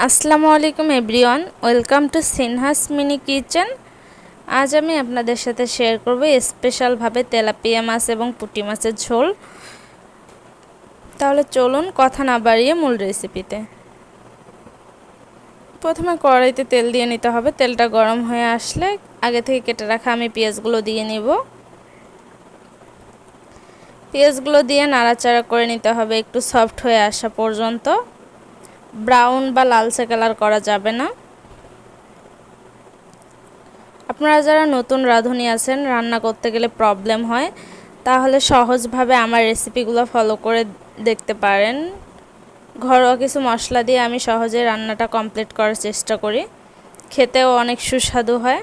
আসসালামু আলাইকুম everyone, welcome to Sinha's mini kitchen. আজ আমি আপনাদের সাথে শেয়ার করব স্পেশালভাবে তেলাপিয়া মাছ এবং পুঁটি মাছের ঝোল। তাহলে চলুন কথা না বাড়িয়ে মূল রেসিপিতে। প্রথমে কড়াইতে তেল দিয়ে নিতে হবে। তেলটা গরম হয়ে আসলে আগে থেকে কেটে রাখা আমি পেঁয়াজগুলো দিয়ে নিব। পেঁয়াজগুলো দিয়ে নাড়াচাড়া করে নিতে হবে একটু সফট হয়ে আসা পর্যন্ত। ব্রাউন বা লালচে কালার করা যাবে না। আপনারা যারা নতুন রাঁধুনি আছেন, রান্না করতে গেলে প্রবলেম হয়, তাহলে সহজভাবে আমার রেসিপিগুলো ফলো করে দেখতে পারেন। ঘরোয়া কিছু মশলা দিয়ে আমি সহজে রান্নাটা কমপ্লিট করার চেষ্টা করি। খেতেও অনেক সুস্বাদু হয়।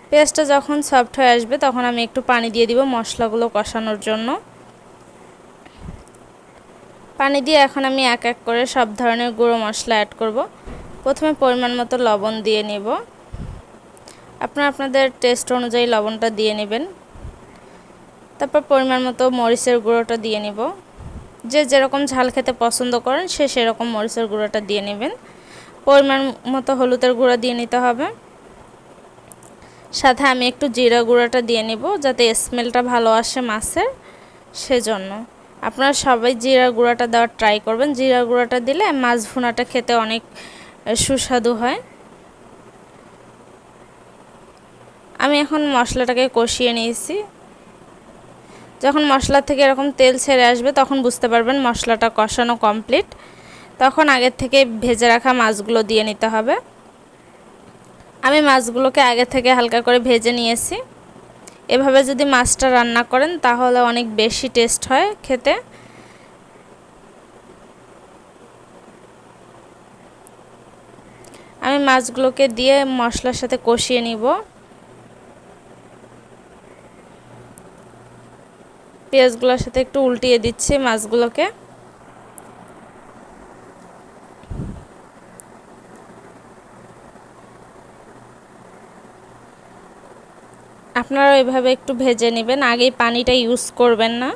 পেঁয়াজটা যখন সফট হয়ে আসবে তখন আমি একটু পানি দিয়ে দিব মশলাগুলো কষানোর জন্য। পানি দিয়ে এখন আমি এক এক করে সব ধরনের গুঁড়ো মশলা অ্যাড করব। প্রথমে পরিমাণ মতো লবণ দিয়ে নিব। আপনারা আপনাদের টেস্ট অনুযায়ী লবণটা দিয়ে নেবেন। তারপর পরিমাণ মতো মরিচের গুঁড়োটা দিয়ে নিব। যে যেরকম ঝাল খেতে পছন্দ করেন সে সেরকম মরিচের গুঁড়োটা দিয়ে নেবেন। পরিমাণ মতো হলুদের গুঁড়ো দিয়ে নিতে হবে। সাথে আমি একটু জিরা গুঁড়োটা দিয়ে নিব যাতে স্মেলটা ভালো আসে মাছের, সেজন্য। আপনারা সবাই জিরা গুঁড়োটা দেওয়ার ট্রাই করবেন। জিরা গুঁড়োটা দিলে মাছ ভুনাটা খেতে অনেক সুস্বাদু হয়। আমি এখন মশলাটাকে কষিয়ে নিয়েছি। যখন মশলা থেকে এরকম তেল ছেড়ে আসবে তখন বুঝতে পারবেন মশলাটা কষানো কমপ্লিট। তখন আগের থেকে ভেজে রাখা মাছগুলো দিয়ে নিতে হবে। আমি মাছগুলোকে আগে থেকে হালকা করে ভেজে নিয়েছি। এভাবে যদি মাছটা রান্না করেন তাহলে অনেক বেশি টেস্ট হয় খেতে। আমি মাছগুলোকে দিয়ে মশলার সাথে কষিয়ে নিব। পেঁয়াজগুলোর সাথে একটু উল্টিয়ে দিচ্ছি মাছগুলোকে। আপনারা এভাবে একটু ভেজে নেবেন, আগেই পানিটা ইউজ করবেন না।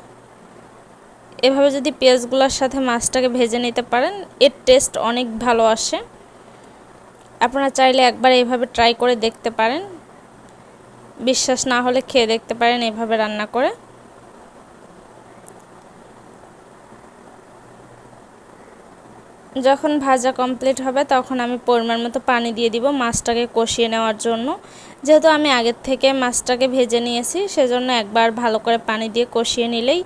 এভাবে যদি পেঁয়াজগুলোর সাথে মাছটাকে ভেজে নিতে পারেন এর টেস্ট অনেক ভালো আসে। আপনারা চাইলে একবার এইভাবে ট্রাই করে দেখতে পারেন। বিশ্বাস না হলে খেয়ে দেখতে পারেন এভাবে রান্না করে। যখন ভাজা কমপ্লিট হবে তখন আমি পরিমাণ মতো পানি দিয়ে দিব মাছটাকে কষিয়ে নেওয়ার জন্য। যেহেতু আমি আগের থেকে মাছটাকে ভেজে নিয়েছি সেজন্য একবার ভালো করে পানি দিয়ে কষিয়ে নিলেই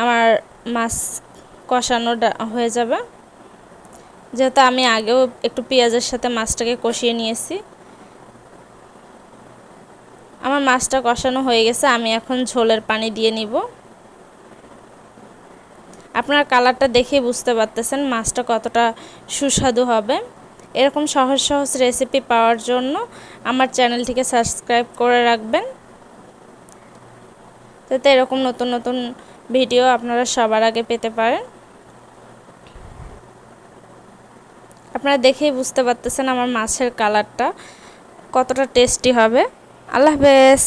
আমার মাছ কষানো হয়ে যাবে। যেহেতু আমি আগেও একটু পেঁয়াজের সাথে মাছটাকে কষিয়ে নিয়েছি। আমার মাছটা কষানো হয়ে গেছে, আমি এখন ঝোলের পানি দিয়ে নিব। আপনারা কালারটা দেখেই বুঝতে পারতেছেন মাছটা কতটা সুস্বাদু হবে। এরকম সহজ সহজ রেসিপি পাওয়ার জন্য আমার চ্যানেলটিকে সাবস্ক্রাইব করে রাখবেন, যাতে এরকম নতুন নতুন ভিডিও আপনারা সবার আগে পেতে পারেন। আপনারা দেখেই বুঝতে পারতেছেন আমার মাছের কালারটা কতটা টেস্টি হবে। আল্লাহ হাফেজ।